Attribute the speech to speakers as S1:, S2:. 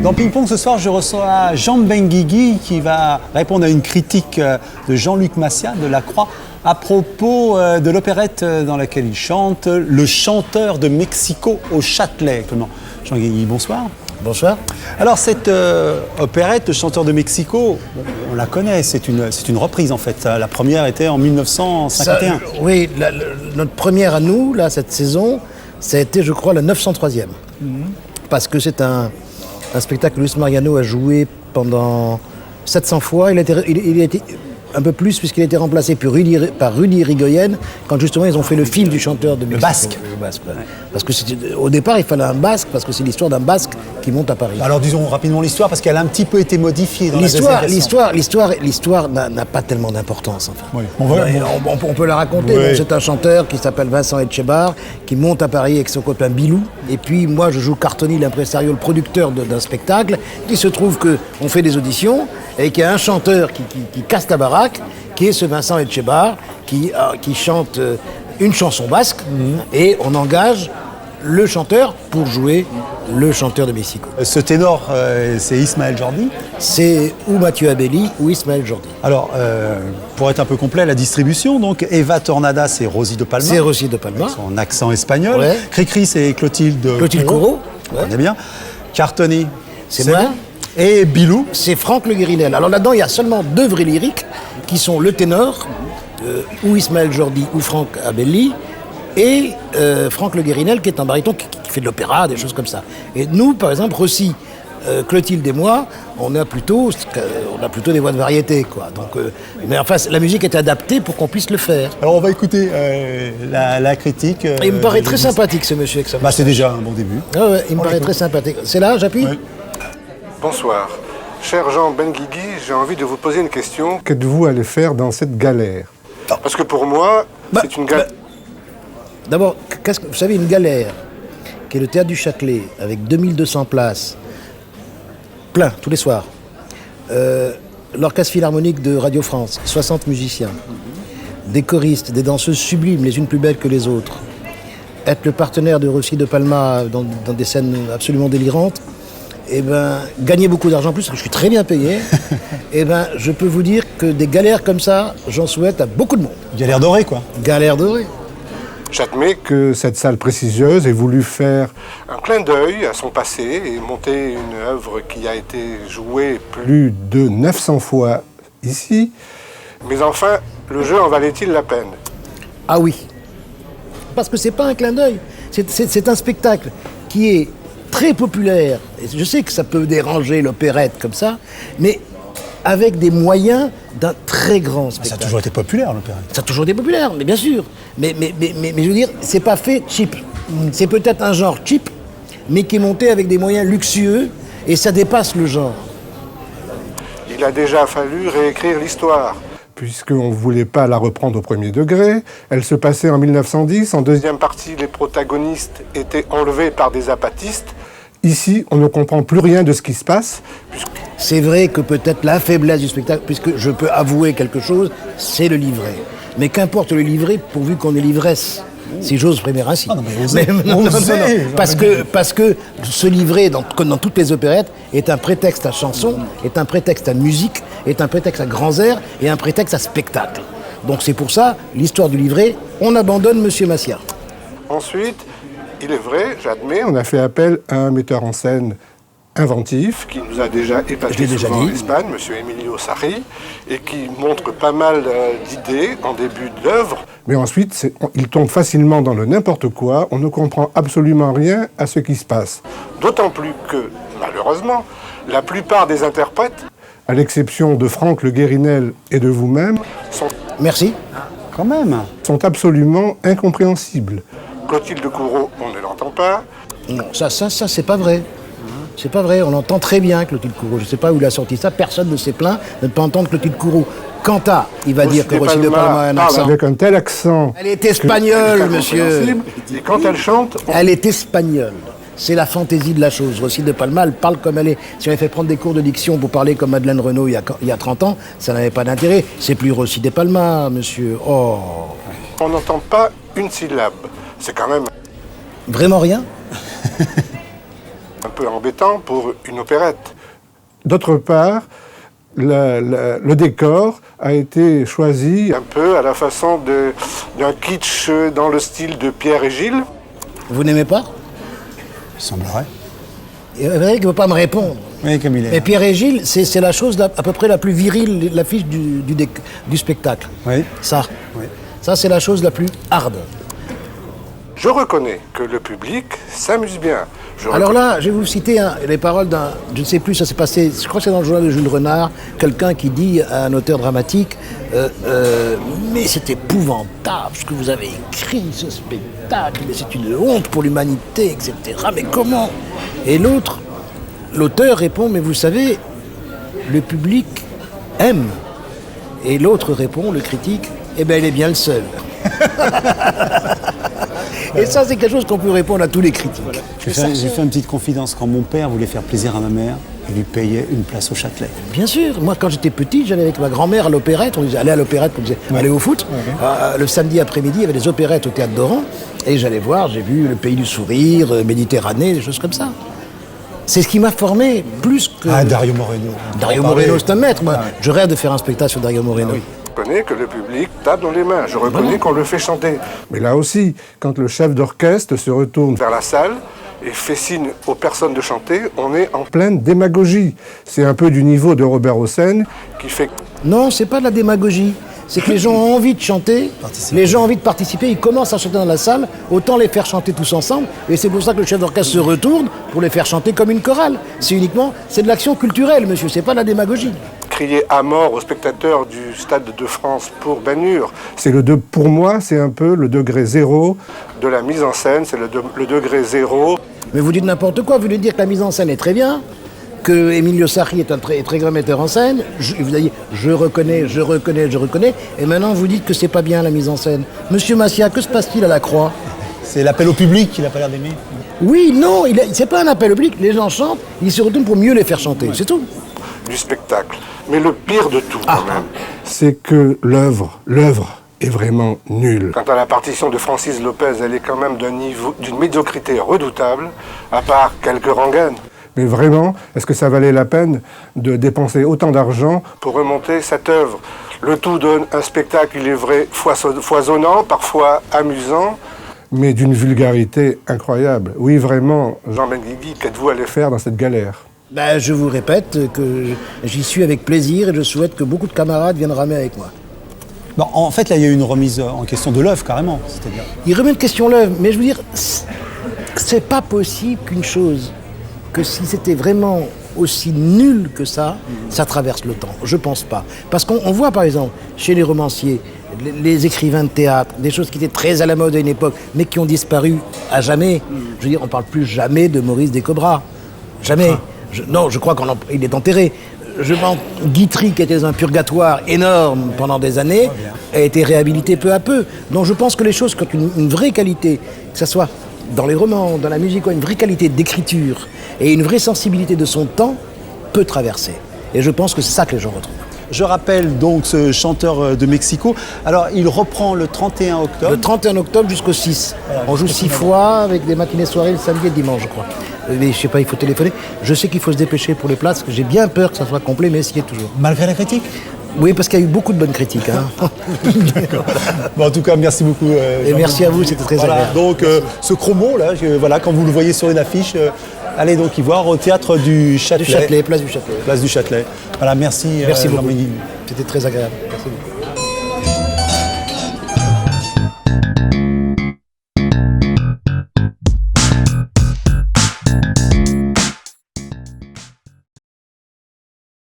S1: Dans Ping Pong ce soir, je reçois Jean Benguigui qui va répondre à une critique de Jean-Luc Massiat de La Croix à propos de l'opérette dans laquelle il chante, Le chanteur de Mexico au Châtelet. Jean Benguigui, bonsoir.
S2: Bonsoir.
S1: Alors cette opérette, Le chanteur de Mexico, on la connaît, c'est une reprise en fait. La première était en 1951.
S2: Oui, notre première à nous, là, cette saison, ça a été, je crois, la 903e. Parce que c'est un spectacle que Luis Mariano a joué pendant 700 fois. Il a été un peu plus puisqu'il a été remplacé par Rudy Irigoyen quand justement ils ont fait le film du chanteur de Mexico.
S1: Le basque.
S2: Ouais. Parce que au départ il fallait un basque parce que c'est l'histoire d'un basque qui monte à Paris.
S1: Alors disons rapidement l'histoire parce qu'elle a un petit peu été modifiée dans
S2: L'histoire n'a pas tellement d'importance. Enfin.
S1: Oui.
S2: On peut la raconter.
S1: Oui.
S2: Donc, c'est un chanteur qui s'appelle Vincent Etchebar qui monte à Paris avec son copain Bilou. Et puis moi je joue Cartoni, l'impresario, le producteur d'un spectacle. Il se trouve qu'on fait des auditions et qu'il y a un chanteur qui casse la baraque, qui est ce Vincent Etchebar, qui chante une chanson basque, et on engage le chanteur pour jouer le chanteur de Mexico.
S1: Ce ténor, c'est Ismaël Jordi.
S2: C'est ou Mathieu Abelli ou Ismaël Jordi.
S1: Alors, pour être un peu complet, la distribution, donc Eva Tornada, c'est Rosie de Palma.
S2: C'est Rosie de Palma.
S1: Avec son accent espagnol.
S2: Ouais.
S1: Cricri, c'est Clotilde
S2: Courreau.
S1: On est bien. Cartoni,
S2: c'est moi.
S1: Et Bilou,
S2: c'est Franck Le Guérinel. Alors là-dedans, il y a seulement deux vrais lyriques, qui sont le ténor, ou Ismaël Jordi ou Franck Abelli, et Franck Le Guérinel, qui est un baryton qui fait de l'opéra, des choses comme ça. Et nous, par exemple, Rossi, Clotilde et moi, on a plutôt des voix de variété, quoi. Donc, mais enfin, la musique est adaptée pour qu'on puisse le faire.
S1: Alors on va écouter la critique.
S2: Il me paraît très sympathique, ce monsieur.
S1: C'est déjà un bon début.
S2: Ah ouais, il me paraît très sympathique. C'est là, j'appuie ?
S1: Oui.
S3: Bonsoir. Cher Jean Benguigui, j'ai envie de vous poser une question.
S4: Qu'êtes-vous allé faire dans cette galère?
S3: Parce que pour moi, c'est une galère.
S2: D'abord, vous savez, une galère, qui est le théâtre du Châtelet, avec 2200 places, plein, tous les soirs. L'orchestre philharmonique de Radio France, 60 musiciens. Des choristes, des danseuses sublimes, les unes plus belles que les autres. Être le partenaire de Rosie de Palma dans des scènes absolument délirantes. Gagner beaucoup d'argent en plus, parce que je suis très bien payé, je peux vous dire que des galères comme ça, j'en souhaite à beaucoup de monde.
S1: Galère dorée, quoi.
S2: Galère dorée.
S3: J'admets
S4: Que cette salle prestigieuse ait voulu faire
S3: un clin d'œil à son passé et monter une œuvre qui a été jouée
S4: plus de 900 fois ici.
S3: Mais enfin, le jeu en valait-il la peine?
S2: Ah oui. Parce que c'est pas un clin d'œil. C'est un spectacle qui est très populaire. Et je sais que ça peut déranger l'opérette comme ça, mais avec des moyens d'un très grand spectacle.
S1: Ça a toujours été populaire, l'opérette.
S2: Ça a toujours été populaire, mais bien sûr. Mais je veux dire, c'est pas fait cheap. C'est peut-être un genre cheap, mais qui est monté avec des moyens luxueux, et ça dépasse le genre.
S3: Il a déjà fallu réécrire l'histoire.
S4: Puisqu'on ne voulait pas la reprendre au premier degré. Elle se passait en 1910, en deuxième.
S3: Deuxième partie, les protagonistes étaient enlevés par des apatistes.
S4: Ici, on ne comprend plus rien de ce qui se passe.
S2: C'est vrai que peut-être la faiblesse du spectacle, puisque je peux avouer quelque chose, c'est le livret. Mais qu'importe le livret, pourvu qu'on ait l'ivresse. Si j'ose prémer ainsi.
S1: Ah non, mais osez,
S2: Parce que ce livret, comme dans toutes les opérettes, est un prétexte à chanson, est un prétexte à musique, est un prétexte à grands airs et un prétexte à spectacle. Donc c'est pour ça, l'histoire du livret, on abandonne Monsieur Massiat.
S3: Ensuite, il est vrai, j'admets,
S4: On a fait appel à un metteur en scène inventif.
S3: qui nous a déjà
S2: Je
S3: épaté
S2: l'ai déjà
S3: souvent en
S2: dit.
S3: Espagne, M. Emilio Sarri, et qui montre pas mal d'idées en début d'œuvre.
S4: Mais ensuite, il tombe facilement dans le n'importe quoi. On ne comprend absolument rien à ce qui se passe.
S3: D'autant plus que, malheureusement, la plupart des interprètes
S4: À l'exception de Franck Le Guérinel et de vous-même,
S2: Merci.
S1: Quand même.
S4: sont absolument incompréhensibles.
S3: Clotilde Courreau, on ne l'entend pas.
S2: Non, ça c'est pas vrai. C'est pas vrai, on entend très bien Clotilde Courreau. Je sais pas où il a sorti ça, personne ne s'est plaint de ne pas entendre Clotilde Courreau. Quant à, il va dire que Rosie de Palma a un accent.
S4: Avec un tel accent.
S2: Elle est espagnole, monsieur.
S3: Et quand elle chante,
S2: Elle est espagnole. C'est la fantaisie de la chose. Rosie de Palma, elle parle comme elle est. Si on avait fait prendre des cours de diction pour parler comme Madeleine Renaud il y a 30 ans, ça n'avait pas d'intérêt. C'est plus Rosie de Palma, monsieur. Oh.
S3: on n'entend pas une syllabe. C'est quand même...
S2: Vraiment rien?
S3: Un peu embêtant pour une opérette.
S4: D'autre part, le décor a été choisi.
S3: Un peu à la façon d'un kitsch dans le style de Pierre et Gilles.
S2: Vous n'aimez pas?
S1: Il semblerait.
S2: Et vous voyez qu'il ne veut pas me répondre.
S1: Oui, comme il est.
S2: Mais Pierre et Gilles, c'est la chose à peu près la plus virile, l'affiche du spectacle.
S1: Oui.
S2: Ça.
S1: Oui.
S2: Ça, c'est la chose la plus hard.
S3: Je reconnais que le public s'amuse bien.
S2: Alors là, je vais vous citer les paroles d'un... Je ne sais plus, ça s'est passé... Je crois que c'est dans le journal de Jules Renard, quelqu'un qui dit à un auteur dramatique mais c'est épouvantable ce que vous avez écrit, ce spectacle, mais c'est une honte pour l'humanité, etc. Mais comment? Et l'auteur répond, mais vous savez, le public aime. Et l'autre répond, le critique, eh bien, il est bien le seul. Et ça, c'est quelque chose qu'on peut répondre à tous les critiques. Voilà.
S1: J'ai fait une petite confidence. Quand mon père voulait faire plaisir à ma mère, il lui payait une place au Châtelet.
S2: Bien sûr. Moi, quand j'étais petit, j'allais avec ma grand-mère à l'opérette. On disait aller à l'opérette, on disait aller au foot. Le samedi après-midi, il y avait des opérettes au Théâtre d'Oran. Et j'allais voir, j'ai vu Le Pays du Sourire, Méditerranée, des choses comme ça. C'est ce qui m'a formé plus que...
S1: Ah, Dario Moreno.
S2: Dario Moreno, c'est un maître. Moi, je rêve de faire un spectacle sur Dario Moreno.
S3: Je reconnais que le public tape dans les mains. Je reconnais qu'on le fait chanter.
S4: Mais là aussi, quand le chef d'orchestre se retourne
S3: Vers la salle et fait signe aux personnes de chanter, on est en
S4: pleine démagogie. C'est un peu du niveau de Robert Hossein.
S3: qui fait...
S2: Non, c'est pas de la démagogie. C'est que les gens ont envie de chanter, les gens ont envie de participer, ils commencent à chanter dans la salle, autant les faire chanter tous ensemble, et c'est pour ça que le chef d'orchestre se retourne pour les faire chanter comme une chorale. C'est de l'action culturelle, monsieur, c'est pas de la démagogie.
S3: Crier à mort aux spectateurs du Stade de France pour Ben Hur.
S4: Pour moi, c'est un peu le degré zéro.
S3: De la mise en scène, c'est le degré zéro.
S2: Mais vous dites n'importe quoi, vous voulez dire que la mise en scène est très bien, que Emilio Sarri est un très grand metteur en scène, vous avez dit je reconnais, et maintenant vous dites que c'est pas bien la mise en scène. Monsieur Massiat, que se passe-t-il à la Croix?
S1: C'est l'appel au public qu'il a pas l'air d'aimer.
S2: Oui, non, c'est pas un appel au public, les gens chantent, ils se retournent pour mieux les faire chanter, c'est tout.
S3: Du spectacle. Mais le pire de tout, quand même,
S4: C'est que l'œuvre est vraiment nulle.
S3: quant à la partition de Francis Lopez, elle est quand même d'une médiocrité redoutable, à part quelques rengaines.
S4: Mais vraiment, est-ce que ça valait la peine de dépenser autant d'argent
S3: Pour remonter cette œuvre, le tout donne un spectacle, il est vrai, foisonnant, parfois amusant.
S4: mais d'une vulgarité incroyable? Oui, vraiment,
S3: Jean Benguigui, qu'êtes-vous allé faire
S4: faire dans cette galère.
S2: Ben, je vous répète que j'y suis avec plaisir et je souhaite que beaucoup de camarades viennent ramer avec moi.
S1: Bon, en fait, là, il y a eu une remise en question de l'œuvre, carrément. C'est-à-dire...
S2: Il remet une question l'œuvre, mais je veux dire, c'est pas possible qu'une chose, que si c'était vraiment aussi nul que ça traverse le temps. Je pense pas. Parce qu'on voit par exemple, chez les romanciers, les écrivains de théâtre, des choses qui étaient très à la mode à une époque, mais qui ont disparu à jamais. Je veux dire, on parle plus jamais de Maurice Descobras. Jamais. Non, je crois qu'il est enterré. Guitry, qui était dans un purgatoire énorme pendant des années, a été réhabilité peu à peu. Donc je pense que les choses qui ont une vraie qualité, que ce soit dans les romans, dans la musique, une vraie qualité d'écriture et une vraie sensibilité de son temps, peut traverser. Et je pense que c'est ça que les gens retrouvent.
S1: Je rappelle donc ce chanteur de Mexico. Alors, il reprend le 31 octobre.
S2: Le 31 octobre jusqu'au 6.
S1: Voilà,
S2: on joue 6 fois avec des matinées soirées le samedi et le dimanche, je crois. Mais je sais pas, il faut téléphoner. Je sais qu'il faut se dépêcher pour les places, parce que j'ai bien peur que ça soit complet, mais essayez toujours.
S1: Malgré la critique?
S2: Oui, parce qu'il y a eu beaucoup de bonnes critiques. Hein.
S1: D'accord. Bon, en tout cas, merci beaucoup.
S2: Et merci à vous, c'était très agréable.
S1: Donc, ce chromon, là, voilà, quand vous le voyez sur une affiche, allez donc y voir au théâtre du Châtelet.
S2: Place du Châtelet.
S1: Place du Châtelet. Voilà, merci.
S2: Merci beaucoup.
S1: Jean-Benguigui.
S2: C'était très agréable. Merci beaucoup.